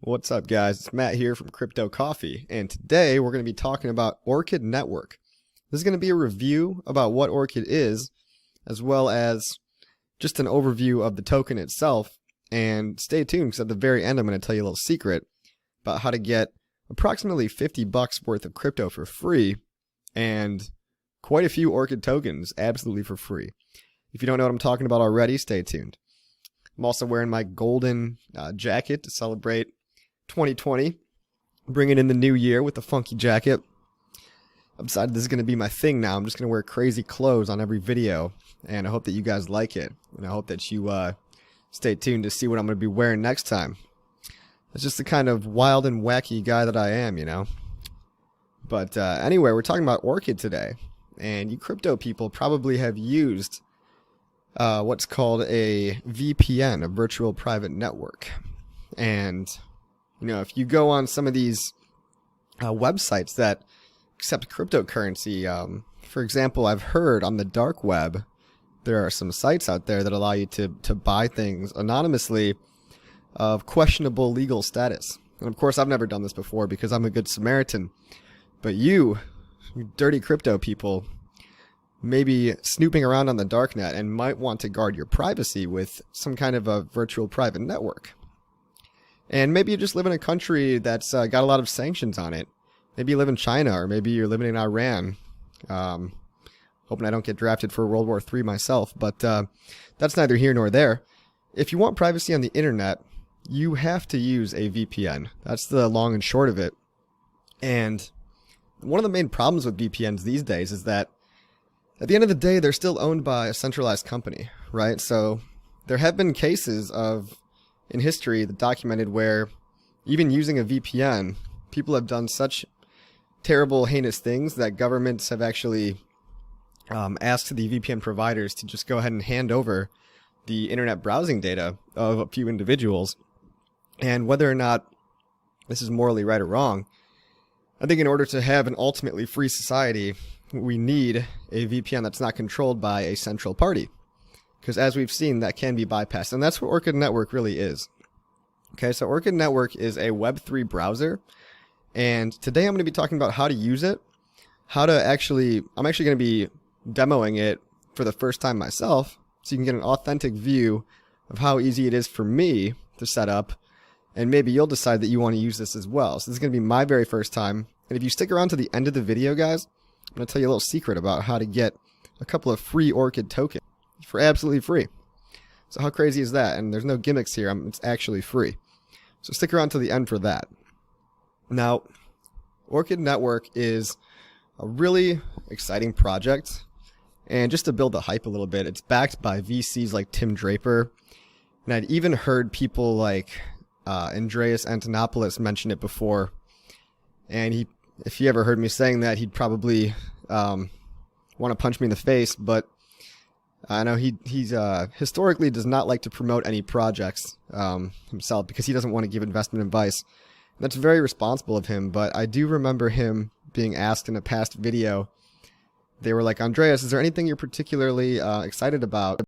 What's up, guys? It's Matt here from Crypto Coffee, and today we're going to be talking about Orchid Network. This is going to be a review about what Orchid is, as well as just an overview of the token itself. And stay tuned, because at the very end I'm going to tell you a little secret about how to get approximately $50 worth of crypto for free, and quite a few Orchid tokens absolutely for free. If you don't know what I'm talking about already, stay tuned. I'm also wearing my golden jacket to celebrate 2020, bringing in the new year with the funky jacket. I've decided this is going to be my thing now. I'm just going to wear crazy clothes on every video, and I hope that you guys like it, and I hope that you stay tuned to see what I'm going to be wearing next time. It's just the kind of wild and wacky guy that I am, you know. But anyway, we're talking about Orchid today, and you crypto people probably have used what's called a VPN, a virtual private network. And you know, if you go on some of these websites that accept cryptocurrency, for example, I've heard on the dark web there are some sites out there that allow you to buy things anonymously of questionable legal status. And of course, I've never done this before because I'm a good Samaritan. But you dirty crypto people may be snooping around on the darknet and might want to guard your privacy with some kind of a virtual private network. And maybe you just live in a country that's got a lot of sanctions on it. Maybe you live in China, or maybe you're living in Iran. Hoping I don't get drafted for World War III myself, but that's neither here nor there. If you want privacy on the internet, you have to use a VPN. That's the long and short of it. And one of the main problems with VPNs these days is that at the end of the day, they're still owned by a centralized company, right? So there have been cases in history that documented where even using a VPN, people have done such terrible, heinous things that governments have actually asked the VPN providers to just go ahead and hand over the internet browsing data of a few individuals. And whether or not this is morally right or wrong, I think in order to have an ultimately free society, we need a VPN that's not controlled by a central party. Because as we've seen, that can be bypassed. And that's what Orchid Network really is. Okay, so Orchid Network is a Web3 browser. And today I'm going to be talking about how to use it. I'm actually going to be demoing it for the first time myself. So you can get an authentic view of how easy it is for me to set up. And maybe you'll decide that you want to use this as well. So this is going to be my very first time. And if you stick around to the end of the video, guys, I'm going to tell you a little secret about how to get a couple of free Orchid tokens for absolutely free. So how crazy is that? And there's no gimmicks here. It's actually free. So stick around to the end for that. Now, Orchid Network is a really exciting project. And just to build the hype a little bit, it's backed by VCs like Tim Draper. And I'd even heard people like Andreas Antonopoulos mention it before. And if he ever heard me saying that, he'd probably want to punch me in the face. But I know he's historically does not like to promote any projects himself because he doesn't want to give investment advice. That's very responsible of him, but I do remember him being asked in a past video. They were like, Andreas, is there anything you're particularly excited about